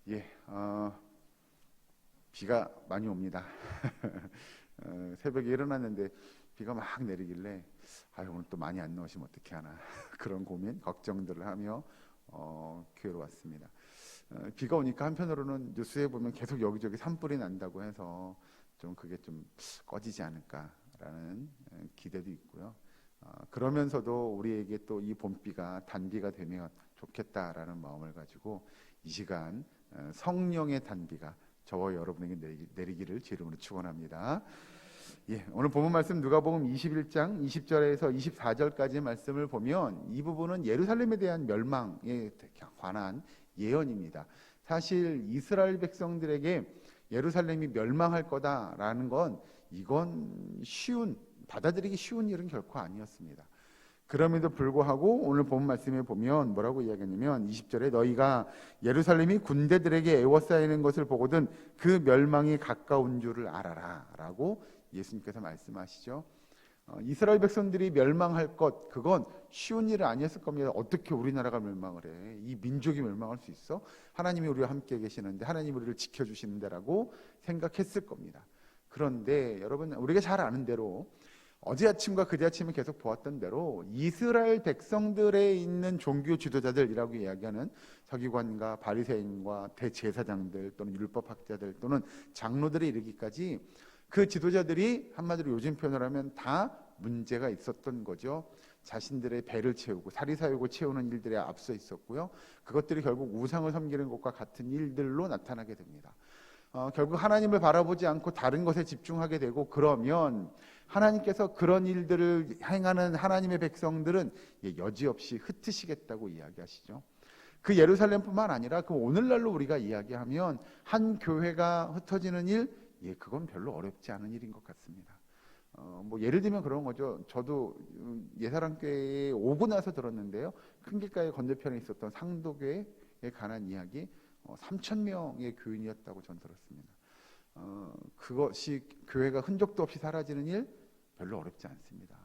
예, 비가 많이 옵니다. 새벽에 일어났는데 비가 막 내리길래 오늘 또 많이 안 나오시면 어떻게 하나 그런 고민, 걱정들을 하며 교회로 왔습니다. 비가 오니까 한편으로는 뉴스에 보면 계속 여기저기 산불이 난다고 해서 좀 그게 좀 꺼지지 않을까라는 기대도 있고요. 그러면서도 우리에게 또 이 봄비가 단비가 되면 좋겠다라는 마음을 가지고 이 시간 성령의 단비가 저와 여러분에게 내리기를 주 이름으로 축원합니다. 예, 오늘 본문 말씀 누가복음 21장 20절에서 24절까지 말씀을 보면 이 부분은 예루살렘에 대한 멸망에 관한 예언입니다. 사실 이스라엘 백성들에게 예루살렘이 멸망할 거다라는 건 이건 받아들이기 쉬운 일은 결코 아니었습니다. 그럼에도 불구하고 오늘 본 말씀에 보면 뭐라고 이야기하냐면 20절에 너희가 예루살렘이 군대들에게 에워싸이는 것을 보거든 그 멸망이 가까운 줄을 알아라 라고 예수님께서 말씀하시죠. 이스라엘 백성들이 멸망할 것, 그건 쉬운 일은 아니었을 겁니다. 어떻게 우리나라가 멸망을 해? 이 민족이 멸망할 수 있어? 하나님이 우리와 함께 계시는데, 하나님이 우리를 지켜주시는데라고 생각했을 겁니다. 그런데 여러분, 우리가 잘 아는 대로 어제 아침과 그제 아침에 계속 보았던 대로 이스라엘 백성들에 있는 종교 지도자들이라고 이야기하는 서기관과 바리새인과 대제사장들 또는 율법학자들 또는 장로들에 이르기까지 그 지도자들이 한마디로 요즘 표현을 하면 다 문제가 있었던 거죠. 자신들의 배를 채우고 사리사욕을 채우는 일들에 앞서 있었고요. 그것들이 결국 우상을 섬기는 것과 같은 일들로 나타나게 됩니다. 결국 하나님을 바라보지 않고 다른 것에 집중하게 되고, 그러면 하나님께서 그런 일들을 행하는 하나님의 백성들은 여지없이 흩으시겠다고 이야기하시죠. 그 예루살렘뿐만 아니라 그 오늘날로 우리가 이야기하면 한 교회가 흩어지는 일, 그건 별로 어렵지 않은 일인 것 같습니다. 뭐 예를 들면 그런 거죠. 저도 예사랑교회에 오고 나서 들었는데요. 큰 길가의 건너편에 있었던 상도교회에 관한 이야기, 3,000명의 교인이었다고 전 들었습니다. 그것이 교회가 흔적도 없이 사라지는 일 별로 어렵지 않습니다.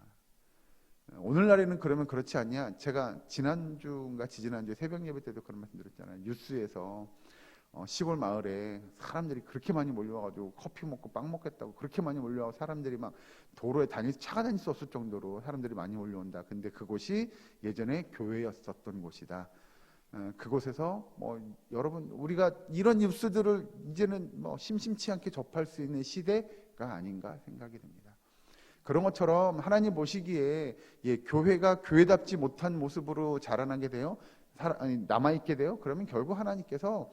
오늘날에는 그러면 그렇지 않냐? 제가 지난주인가 지지난주에 새벽 예배 때도 그런 말씀 드렸잖아요. 뉴스에서 시골 마을에 사람들이 그렇게 많이 몰려와가지고 커피 먹고 빵 먹겠다고 그렇게 많이 몰려와서 사람들이 막 도로에 차가 다닐 수 없을 정도로 사람들이 많이 몰려온다. 근데 그곳이 예전에 교회였었던 곳이다. 그곳에서 여러분, 우리가 이런 뉴스들을 이제는 심심치 않게 접할 수 있는 시대가 아닌가 생각이 듭니다. 그런 것처럼 하나님 보시기에 교회가 교회답지 못한 모습으로 자라나게 돼요. 남아있게 돼요. 그러면 결국 하나님께서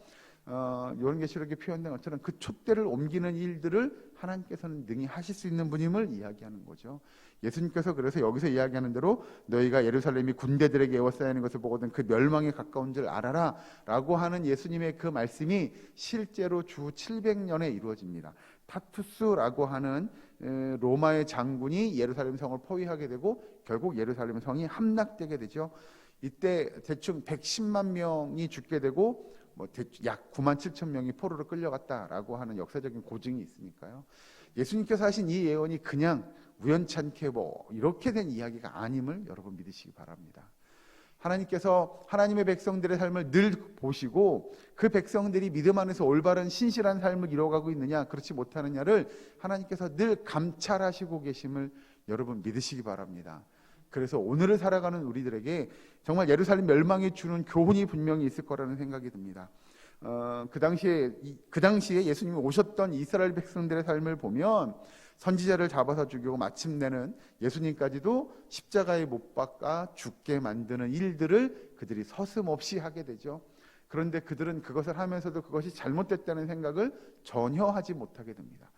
요한계시록에 표현된 것처럼 그 촛대를 옮기는 일들을 하나님께서는 능히 하실 수 있는 분임을 이야기하는 거죠. 예수님께서 그래서 여기서 이야기하는 대로 너희가 예루살렘이 군대들에게 에워싸이는 것을 보거든 그 멸망에 가까운 줄 알아라 라고 하는 예수님의 그 말씀이 실제로 주 700년에 이루어집니다. 타투스라고 하는 로마의 장군이 예루살렘 성을 포위하게 되고 결국 예루살렘 성이 함락되게 되죠. 이때 대충 110만 명이 죽게 되고 약 9만 7천 명이 포로로 끌려갔다라고 하는 역사적인 고증이 있으니까요. 예수님께서 하신 이 예언이 그냥 우연찮게 이렇게 된 이야기가 아님을 여러분 믿으시기 바랍니다. 하나님께서 하나님의 백성들의 삶을 늘 보시고 그 백성들이 믿음 안에서 올바른 신실한 삶을 이뤄가고 있느냐 그렇지 못하느냐를 하나님께서 늘 감찰하시고 계심을 여러분 믿으시기 바랍니다. 그래서 오늘을 살아가는 우리들에게 정말 예루살렘 멸망이 주는 교훈이 분명히 있을 거라는 생각이 듭니다. 그 당시에 예수님이 오셨던 이스라엘 백성들의 삶을 보면 선지자를 잡아서 죽이고 마침내는 예수님까지도 십자가에 못 박아 죽게 만드는 일들을 그들이 서슴없이 하게 되죠. 그런데 그들은 그것을 하면서도 그것이 잘못됐다는 생각을 전혀 하지 못하게 됩니다.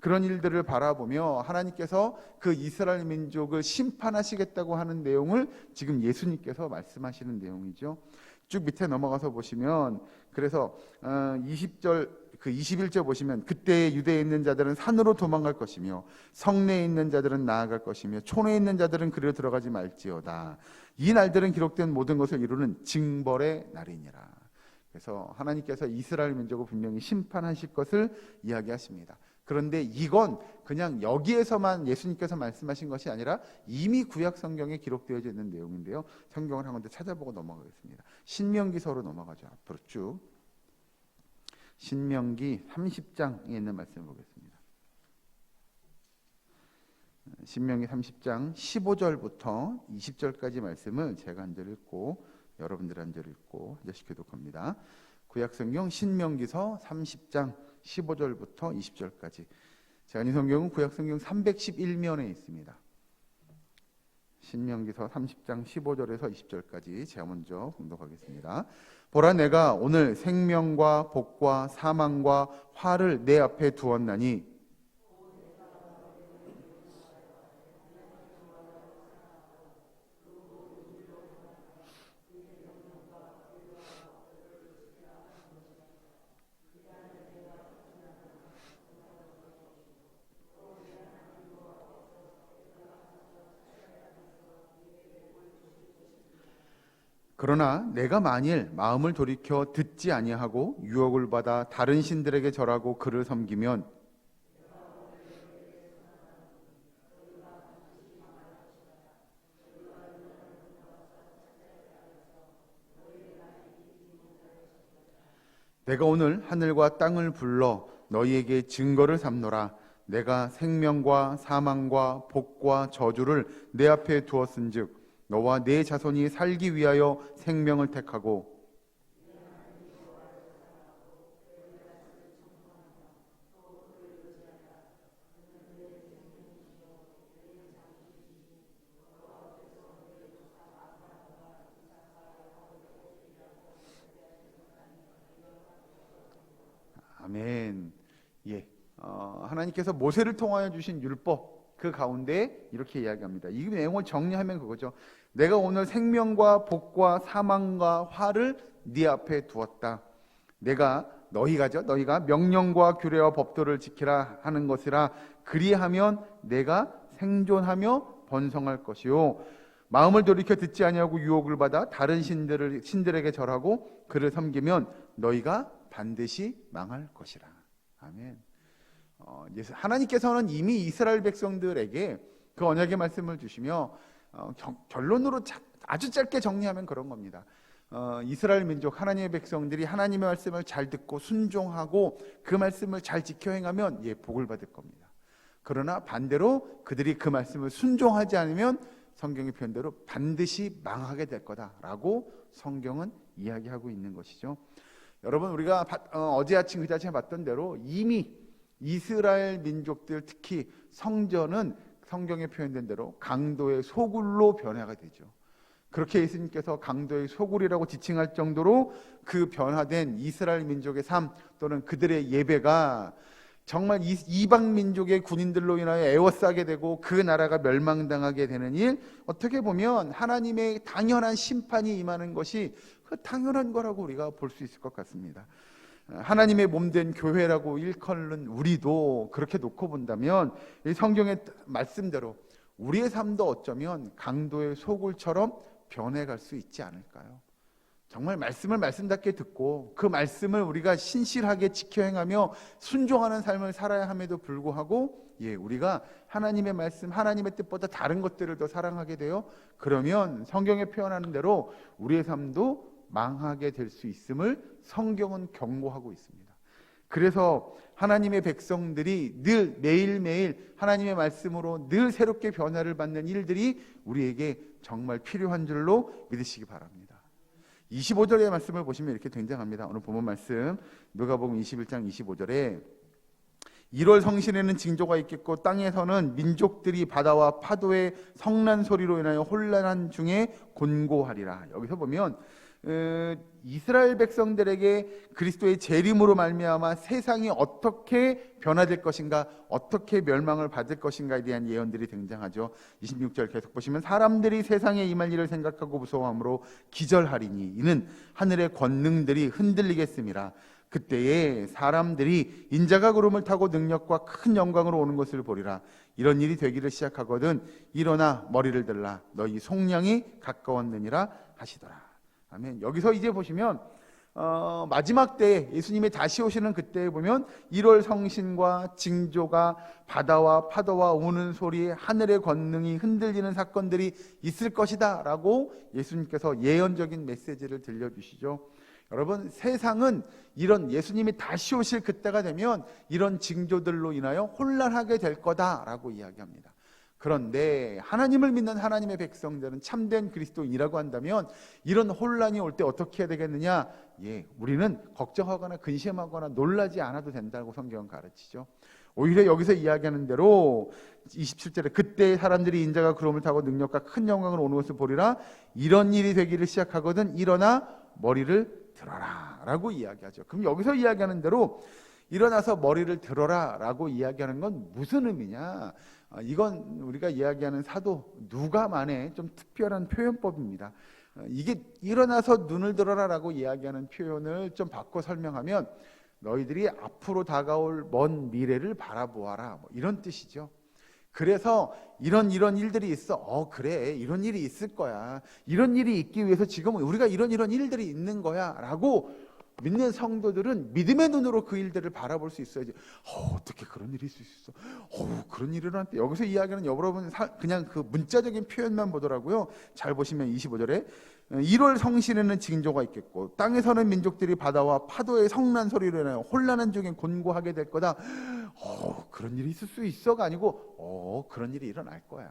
그런 일들을 바라보며 하나님께서 그 이스라엘 민족을 심판하시겠다고 하는 내용을 지금 예수님께서 말씀하시는 내용이죠. 쭉 밑에 넘어가서 보시면 그래서 21절 보시면 그때 유대에 있는 자들은 산으로 도망갈 것이며 성내에 있는 자들은 나아갈 것이며 촌에 있는 자들은 그리로 들어가지 말지어다. 이 날들은 기록된 모든 것을 이루는 징벌의 날이니라. 그래서 하나님께서 이스라엘 민족을 분명히 심판하실 것을 이야기하십니다. 그런데 이건 그냥 여기에서만 예수님께서 말씀하신 것이 아니라 이미 구약 성경에 기록되어져 있는 내용인데요. 성경을 한 군데 찾아보고 넘어가겠습니다. 신명기서로 넘어가죠. 앞으로 쭉. 신명기 30장에 있는 말씀을 보겠습니다. 신명기 30장 15절부터 20절까지 말씀을 제가 한 절 읽고 여러분들 한 절 읽고 한 절씩 교독합니다. 구약성경 신명기서 30장 15절부터 20절까지. 제가 이 성경은 구약성경 311면에 있습니다. 신명기서 30장 15절에서 20절까지 제가 먼저 봉독하겠습니다. 보라, 내가 오늘 생명과 복과 사망과 화를 내 앞에 두었나니 그러나 내가 만일 마음을 돌이켜 듣지 아니하고 유혹을 받아 다른 신들에게 절하고 그를 섬기면 내가 오늘 하늘과 땅을 불러 너희에게 증거를 삼노라. 내가 생명과 사망과 복과 저주를 내 앞에 두었은즉 너와 네 자손이 살기 위하여 생명을 택하고 아멘. 예. 하나님께서 모세를 통하여 주신 율법 그 가운데 이렇게 이야기합니다. 이 내용을 정리하면 그거죠. 내가 오늘 생명과 복과 사망과 화를 네 앞에 두었다. 내가 너희가 명령과 규례와 법도를 지키라 하는 것이라. 그리하면 내가 생존하며 번성할 것이요 마음을 돌이켜 듣지 아니하고 유혹을 받아 다른 신들에게 절하고 그를 섬기면 너희가 반드시 망할 것이라. 아멘. 하나님께서는 이미 이스라엘 백성들에게 그 언약의 말씀을 주시며 결론으로 아주 짧게 정리하면 그런 겁니다. 이스라엘 민족 하나님의 백성들이 하나님의 말씀을 잘 듣고 순종하고 그 말씀을 잘 지켜 행하면 복을 받을 겁니다. 그러나 반대로 그들이 그 말씀을 순종하지 않으면 성경의 표현대로 반드시 망하게 될 거다라고 성경은 이야기하고 있는 것이죠. 여러분, 우리가 어제 아침 그제 아침에 봤던 대로 이미 이스라엘 민족들, 특히 성전은 성경에 표현된 대로 강도의 소굴로 변화가 되죠. 그렇게 예수님께서 강도의 소굴이라고 지칭할 정도로 그 변화된 이스라엘 민족의 삶 또는 그들의 예배가 정말 이방 민족의 군인들로 인하여 에워싸게 되고 그 나라가 멸망당하게 되는 일, 어떻게 보면 하나님의 당연한 심판이 임하는 것이 당연한 거라고 우리가 볼 수 있을 것 같습니다. 하나님의 몸된 교회라고 일컫는 우리도 그렇게 놓고 본다면 이 성경의 말씀대로 우리의 삶도 어쩌면 강도의 소굴처럼 변해갈 수 있지 않을까요? 정말 말씀을 말씀답게 듣고 그 말씀을 우리가 신실하게 지켜 행하며 순종하는 삶을 살아야 함에도 불구하고 우리가 하나님의 말씀, 하나님의 뜻보다 다른 것들을 더 사랑하게 되어 그러면 성경에 표현하는 대로 우리의 삶도 망하게 될 수 있음을 성경은 경고하고 있습니다. 그래서 하나님의 백성들이 늘 매일매일 하나님의 말씀으로 늘 새롭게 변화를 받는 일들이 우리에게 정말 필요한 줄로 믿으시기 바랍니다. 25절의 말씀을 보시면 이렇게 등장합니다. 오늘 본문 말씀 누가복음 21장 25절에 1월 성신에는 징조가 있겠고 땅에서는 민족들이 바다와 파도의 성난 소리로 인하여 혼란한 중에 곤고하리라. 여기서 보면 이스라엘 백성들에게 그리스도의 재림으로 말미암아 세상이 어떻게 변화될 것인가, 어떻게 멸망을 받을 것인가에 대한 예언들이 등장하죠. 26절 계속 보시면 사람들이 세상에 임할 일을 생각하고 무서워함으로 기절하리니 이는 하늘의 권능들이 흔들리겠음이라. 그때에 사람들이 인자가 구름을 타고 능력과 큰 영광으로 오는 것을 보리라. 이런 일이 되기를 시작하거든 일어나 머리를 들라 너희 속량이 가까웠느니라 하시더라. 아멘. 여기서 이제 보시면 마지막 때에 예수님이 다시 오시는 그때에 보면 1월 성신과 징조가 바다와 파도와 우는 소리, 하늘의 권능이 흔들리는 사건들이 있을 것이다 라고 예수님께서 예언적인 메시지를 들려주시죠. 여러분, 세상은 이런 예수님이 다시 오실 그때가 되면 이런 징조들로 인하여 혼란하게 될 거다라고 이야기합니다. 그런데 하나님을 믿는 하나님의 백성들은 참된 그리스도인이라고 한다면 이런 혼란이 올 때 어떻게 해야 되겠느냐? 우리는 걱정하거나 근심하거나 놀라지 않아도 된다고 성경은 가르치죠. 오히려 여기서 이야기하는 대로 27절에 그때 사람들이 인자가 구름을 타고 능력과 큰 영광을 오는 것을 보리라. 이런 일이 되기를 시작하거든 일어나 머리를 들어라 라고 이야기하죠. 그럼 여기서 이야기하는 대로 일어나서 머리를 들어라 라고 이야기하는 건 무슨 의미냐? 이건 우리가 이야기하는 사도 누가만의 좀 특별한 표현법입니다. 이게 일어나서 눈을 들어라 라고 이야기하는 표현을 좀 바꿔 설명하면 너희들이 앞으로 다가올 먼 미래를 바라보아라 이런 뜻이죠. 그래서 이런 일들이 있어. 그래, 이런 일이 있을 거야. 이런 일이 있기 위해서 지금 우리가 이런 일들이 있는 거야 라고 믿는 성도들은 믿음의 눈으로 그 일들을 바라볼 수 있어야지. 어떻게 그런 일이 있을 수 있어? 그런 일이 일어났대. 여기서 이야기하는 여러분 그냥 그 문자적인 표현만 보더라고요. 잘 보시면 25절에 1월 성신에는 징조가 있겠고 땅에 서는 민족들이 바다와 파도의 성난 소리로 인하여 혼란한 중에 곤고하게 될 거다. 그런 일이 있을 수 있어가 아니고 그런 일이 일어날 거야.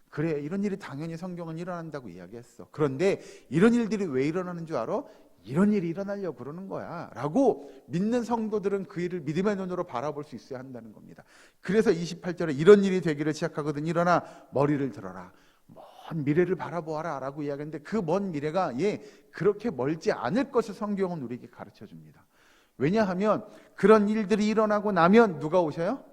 그래, 이런 일이 당연히 성경은 일어난다고 이야기했어. 그런데 이런 일들이 왜 일어나는 줄 알아? 이런 일이 일어나려고 그러는 거야 라고 믿는 성도들은 그 일을 믿음의 눈으로 바라볼 수 있어야 한다는 겁니다. 그래서 28절에 이런 일이 되기를 시작하거든 일어나 머리를 들어라. 먼 미래를 바라보아라 라고 이야기하는데 그 먼 미래가 그렇게 멀지 않을 것을 성경은 우리에게 가르쳐 줍니다. 왜냐하면 그런 일들이 일어나고 나면 누가 오셔요?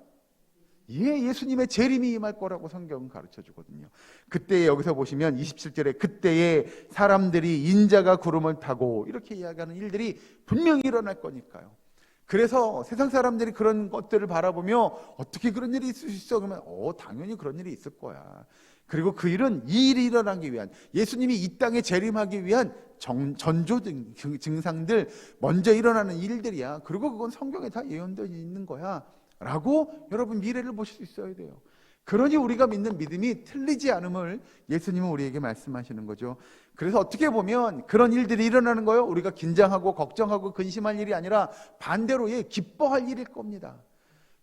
예수님의 재림이 임할 거라고 성경은 가르쳐 주거든요. 그때 여기서 보시면 27절에 그때에 사람들이 인자가 구름을 타고 이렇게 이야기하는 일들이 분명히 일어날 거니까요. 그래서 세상 사람들이 그런 것들을 바라보며 어떻게 그런 일이 있을 수 있어? 그러면 당연히 그런 일이 있을 거야. 그리고 그 일은 이 일이 일어나기 위한 예수님이 이 땅에 재림하기 위한 전조 증상들 먼저 일어나는 일들이야. 그리고 그건 성경에 다 예언되어 있는 거야 라고 여러분 미래를 보실 수 있어야 돼요. 그러니 우리가 믿는 믿음이 틀리지 않음을 예수님은 우리에게 말씀하시는 거죠. 그래서 어떻게 보면 그런 일들이 일어나는 거요 우리가 긴장하고 걱정하고 근심할 일이 아니라 반대로 기뻐할 일일 겁니다.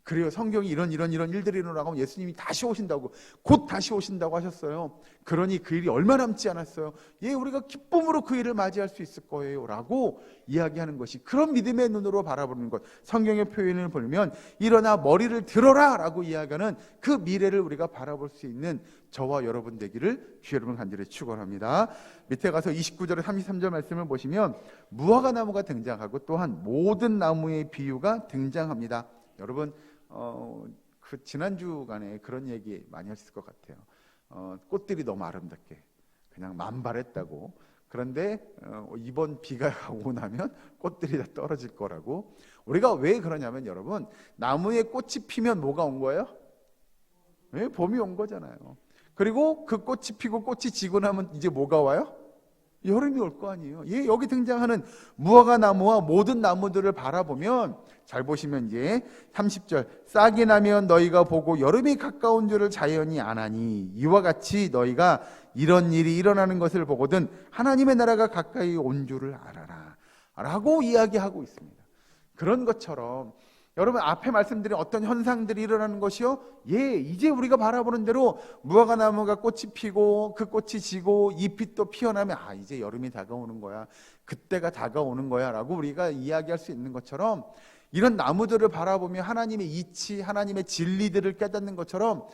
그래요. 성경이 이런 일들이 일어나고 예수님이 다시 오신다고 곧 다시 오신다고 하셨어요. 그러니 그 일이 얼마 남지 않았어요. 우리가 기쁨으로 그 일을 맞이할 수 있을 거예요 라고 이야기하는 것이 그런 믿음의 눈으로 바라보는 것. 성경의 표현을 보면 일어나 머리를 들어라 라고 이야기하는 그 미래를 우리가 바라볼 수 있는 저와 여러분 되기를 주의 이름으로 간절히 축원합니다. 밑에 가서 29절에 33절 말씀을 보시면 무화과 나무가 등장하고 또한 모든 나무의 비유가 등장합니다. 여러분 그 지난 주간에 그런 얘기 많이 하셨을 것 같아요. 꽃들이 너무 아름답게 그냥 만발했다고. 그런데 이번 비가 오고 나면 꽃들이 다 떨어질 거라고. 우리가 왜 그러냐면 여러분 나무에 꽃이 피면 뭐가 온 거예요? 봄이 온 거잖아요. 그리고 그 꽃이 피고 꽃이 지고 나면 이제 뭐가 와요? 여름이 올 거 아니에요. 여기 등장하는 무화과 나무와 모든 나무들을 바라보면 잘 보시면 30절 싹이 나면 너희가 보고 여름이 가까운 줄을 자연히 아나니 이와 같이 너희가 이런 일이 일어나는 것을 보거든 하나님의 나라가 가까이 온 줄을 알아라 라고 이야기하고 있습니다. 그런 것처럼 여러분 앞에 말씀드린 어떤 현상들이 일어나는 것이요 이제 우리가 바라보는 대로 무화과 나무가 꽃이 피고 그 꽃이 지고 잎이 또 피어나면 이제 여름이 다가오는 거야, 그때가 다가오는 거야 라고 우리가 이야기할 수 있는 것처럼 이런 나무들을 바라보며 하나님의 이치, 하나님의 진리들을 깨닫는 것처럼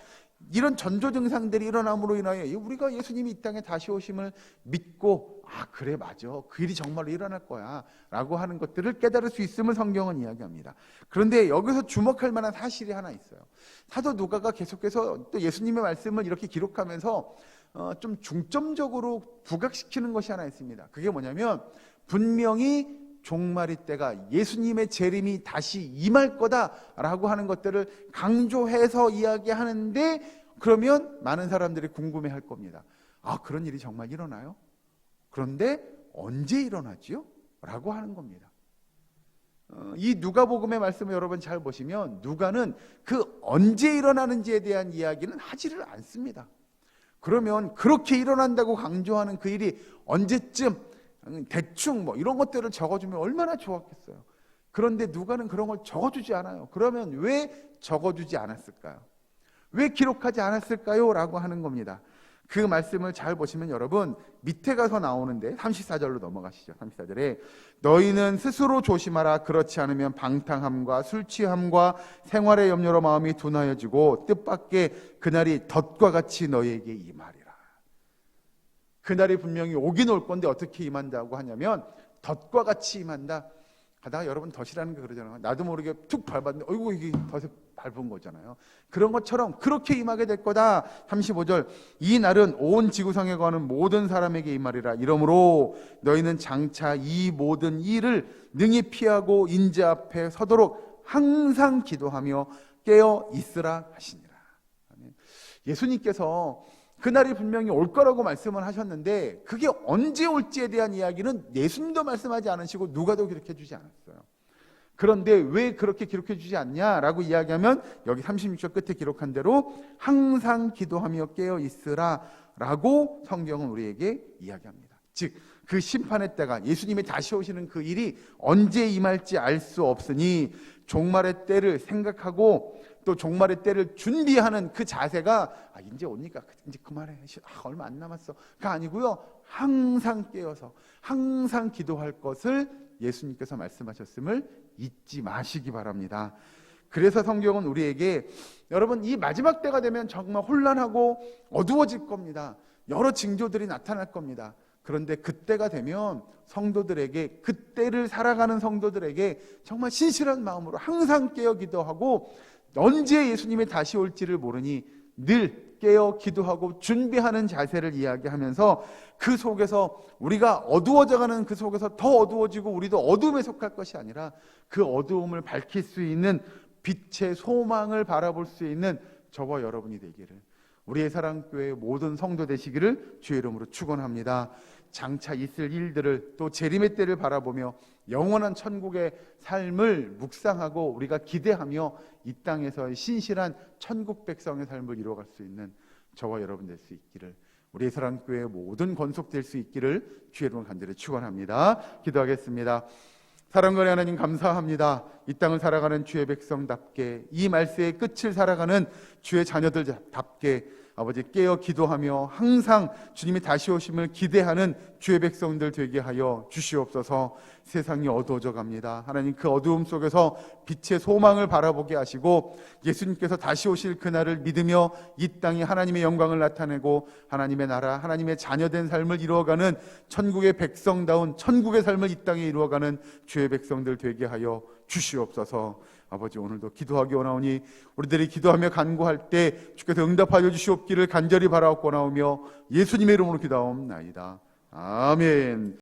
이런 전조 증상들이 일어남으로 인하여 우리가 예수님이 이 땅에 다시 오심을 믿고 그래 맞아 그 일이 정말로 일어날 거야 라고 하는 것들을 깨달을 수 있음을 성경은 이야기합니다. 그런데 여기서 주목할 만한 사실이 하나 있어요. 사도 누가가 계속해서 또 예수님의 말씀을 이렇게 기록하면서 좀 중점적으로 부각시키는 것이 하나 있습니다. 그게 뭐냐면 분명히 종말의 때가 예수님의 재림이 다시 임할 거다라고 하는 것들을 강조해서 이야기하는데 그러면 많은 사람들이 궁금해할 겁니다. 그런 일이 정말 일어나요? 그런데 언제 일어나지요? 라고 하는 겁니다. 이 누가복음의 말씀을 여러분 잘 보시면 누가는 그 언제 일어나는지에 대한 이야기는 하지를 않습니다. 그러면 그렇게 일어난다고 강조하는 그 일이 언제쯤 대충 이런 것들을 적어주면 얼마나 좋았겠어요. 그런데 누가는 그런 걸 적어주지 않아요. 그러면 왜 적어주지 않았을까요? 왜 기록하지 않았을까요? 라고 하는 겁니다. 그 말씀을 잘 보시면 여러분 밑에 가서 나오는데 34절로 넘어가시죠. 34절에 너희는 스스로 조심하라. 그렇지 않으면 방탕함과 술 취함과 생활의 염려로 마음이 둔하여지고 뜻밖의 그날이 덫과 같이 너희에게 임하리라. 그날이 분명히 오긴 올 건데 어떻게 임한다고 하냐면 덫과 같이 임한다. 가다가 여러분 덫이라는 게 그러잖아요. 나도 모르게 툭 밟았는데 어이구 이게 덫에 밟은 거잖아요. 그런 것처럼 그렇게 임하게 될 거다. 35절 이 날은 온 지구상에 거하는 모든 사람에게 임하리라. 이러므로 너희는 장차 이 모든 일을 능히 피하고 인자 앞에 서도록 항상 기도하며 깨어 있으라 하시니라. 예수님께서 그날이 분명히 올 거라고 말씀을 하셨는데 그게 언제 올지에 대한 이야기는 예수님도 말씀하지 않으시고 누가도 기록해 주지 않았어요. 그런데 왜 그렇게 기록해 주지 않냐라고 이야기하면 여기 36절 끝에 기록한 대로 항상 기도하며 깨어 있으라 라고 성경은 우리에게 이야기합니다. 즉 그 심판의 때가 예수님이 다시 오시는 그 일이 언제 임할지 알 수 없으니 종말의 때를 생각하고 또 종말의 때를 준비하는 그 자세가 이제 오니까 이제 그만해. 얼마 안 남았어가 아니고요. 항상 깨어서 항상 기도할 것을 예수님께서 말씀하셨음을 잊지 마시기 바랍니다. 그래서 성경은 우리에게 여러분 이 마지막 때가 되면 정말 혼란하고 어두워질 겁니다. 여러 징조들이 나타날 겁니다. 그런데 그때가 되면 성도들에게 그때를 살아가는 성도들에게 정말 신실한 마음으로 항상 깨어 기도하고 언제 예수님이 다시 올지를 모르니 늘 깨어 기도하고 준비하는 자세를 이야기하면서 그 속에서 우리가 어두워져가는 그 속에서 더 어두워지고 우리도 어둠에 속할 것이 아니라 그 어두움을 밝힐 수 있는 빛의 소망을 바라볼 수 있는 저와 여러분이 되기를 우리의 사랑교회의 모든 성도 되시기를 주의 이름으로 축원합니다. 장차 있을 일들을 또 재림의 때를 바라보며 영원한 천국의 삶을 묵상하고 우리가 기대하며 이 땅에서의 신실한 천국 백성의 삶을 이루어갈 수 있는 저와 여러분 될 수 있기를 우리의 사랑교회의 모든 권속될 수 있기를 주의 이름으로 간절히 축원합니다. 기도하겠습니다. 사랑하는 하나님 감사합니다. 이 땅을 살아가는 주의 백성답게 이 말세의 끝을 살아가는 주의 자녀들답게 아버지 깨어 기도하며 항상 주님이 다시 오심을 기대하는 주의 백성들 되게 하여 주시옵소서. 세상이 어두워져 갑니다. 하나님 그 어두움 속에서 빛의 소망을 바라보게 하시고 예수님께서 다시 오실 그날을 믿으며 이 땅에 하나님의 영광을 나타내고 하나님의 나라 하나님의 자녀된 삶을 이루어가는 천국의 백성다운 천국의 삶을 이 땅에 이루어가는 주의 백성들 되게 하여 주시옵소서. 아버지 오늘도 기도하기 원하오니 우리들이 기도하며 간구할 때 주께서 응답하여 주시옵기를 간절히 바라옵고나오며 예수님의 이름으로 기도하옵나이다. 아멘.